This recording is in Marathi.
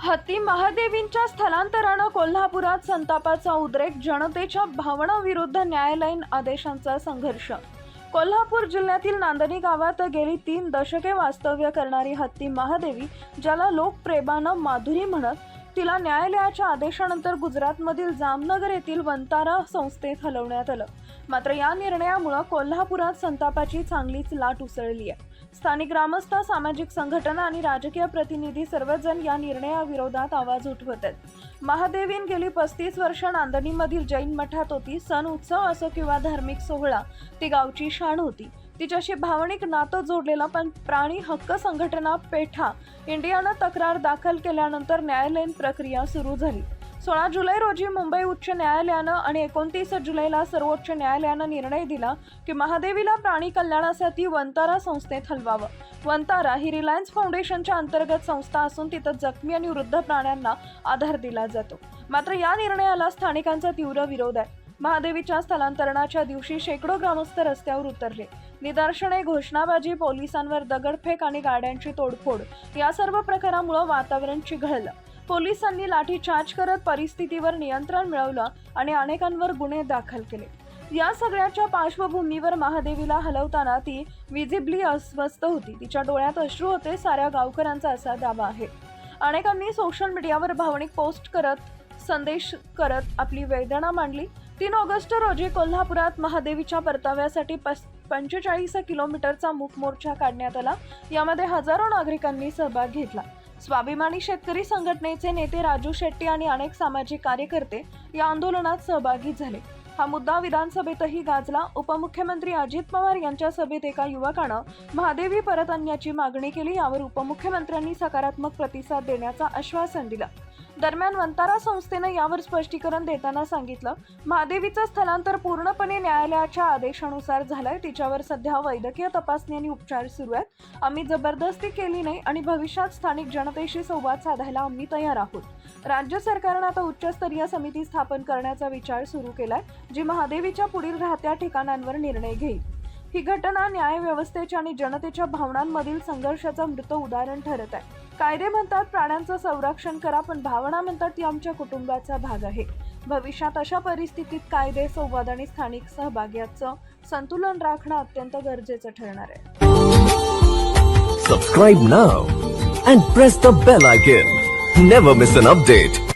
हत्ती महादेवींच्या स्थलांतरानं कोल्हापुरात संतापाचा उद्रेक, जनतेच्या भावनाविरुद्ध न्यायालयीन आदेशांचा संघर्ष। कोल्हापूर जिल्ह्यातील नांदणी गावात गेली 3 दशके वास्तव्य करणारी हत्ती महादेवी, ज्याला लोक प्रेमानं माधुरी म्हणत, तिला न्यायालयाच्या आदेशानंतर गुजरातमधील जामनगर येथील वंतारा संस्थेत हलवण्यात आलं। मात्र या निर्णयामुळे कोल्हापुरात संतापाची चांगलीच लाट उसळली आहे। स्थानिक ग्रामस्थ, सामाजिक संघटना आणि राजकीय प्रतिनिधी सर्वजण या निर्णयाविरोधात आवाज उठवत आहेत। महादेवीन गेली 35 वर्ष नांदणीमधील जैन मठात होती। सण उत्सव असो किंवा धार्मिक सोहळा, ती गावची शान होती। तिच्याशी भावनिक नातं जोडलेला पण प्राणी हक्क संघटना पेठा इंडियानं तक्रार दाखल केल्यानंतर न्यायालयीन प्रक्रिया सुरू झाली। 16 जुलै रोजी मुंबई उच्च न्यायालयानं आणि 29 जुलैला सर्वोच्च न्यायालयानं निर्णय दिला की महादेवीला प्राणी कल्याणासाठी वंतारा संस्थेत हलवावं। वंतारा ही रिलायन्स फाउंडेशनच्या अंतर्गत संस्था असून तिथं जखमी आणि वृद्ध प्राण्यांना आधार दिला जातो। मात्र या निर्णयाला स्थानिकांचा तीव्र विरोध आहे। महादेवीच्या स्थलांतरणाच्या दिवशी शेकडो ग्रामस्थ रस्त्यावर उतरले। निदर्शने, घोषणाबाजी, पोलिसांवर दगडफेक आणि गाड्यांची तोडफोड या सर्व प्रकारामुळे वातावरण चिघळलं। पोलिसांनी लाठीचार्ज करत परिस्थितीवर नियंत्रण मिळवलं आणि अनेकांवर गुन्हे दाखल केले। या सगळ्याच्या पार्श्वभूमीवर महादेवीला हलवताना ती विजिबली अस्वस्थ होती। तिच्या डोळ्यात अश्रू होते, साऱ्या गावकऱ्यांचा असा दावा आहे। अनेकांनी सोशल मीडियावर भावनिक पोस्ट करत, संदेश करत आपली वेदना मांडली। 3 ऑगस्ट रोजी कोल्हापुरात महादेवीच्या परताव्यासाठी 45 किलोमीटरचा मूक मोर्चा काढण्यात आला। यामध्ये हजारो नागरिकांनी सहभाग घेतला। स्वाभिमानी शेतकरी संघटनेचे नेते राजू शेट्टी आणि अनेक सामाजिक कार्यकर्ते या आंदोलनात सहभागी झाले। हा मुद्दा विधानसभेतही गाजला। उपमुख्यमंत्री अजित पवार यांच्या सभेत एका युवकानं महादेवी परत आणण्याची मागणी केली। यावर उपमुख्यमंत्र्यांनी सकारात्मक प्रतिसाद देण्याचं आश्वासन दिलं। दरम्यान वंतारा संस्थेनं यावर स्पष्टीकरण देताना सांगितलं, महादेवीचं स्थलांतर पूर्णपणे न्यायालयाच्या आदेशानुसार झालंय। तिच्यावर सध्या वैद्यकीय तपासणी आणि उपचार सुरू आहेत। आम्ही जबरदस्ती केली नाही आणि भविष्यात स्थानिक जनतेशी संवाद साधायला आम्ही तयार आहोत। राज्य सरकारनं आता उच्चस्तरीय समिती स्थापन करण्याचा विचार सुरू केलाय, जी महादेवीच्या पुढील राहत्या ठिकाणांवर निर्णय घेईल। ही घटना न्याय व्यवस्थेच्या आणि जनतेच्या भावनांमधील संघर्षाचं मृत उदाहरण ठरत आहे। कायदे म्हणतात प्राण्यांचं संरक्षण करा, पण भावना म्हणतात ती आमच्या कुटुंबाचा भाग आहे। भविष्यात अशा परिस्थितीत कायदे, संवाद आणि स्थानिक सहभागाचं संतुलन राखणं अत्यंत गरजेचं ठरणार आहे। Subscribe now and press the bell icon. Never miss an update.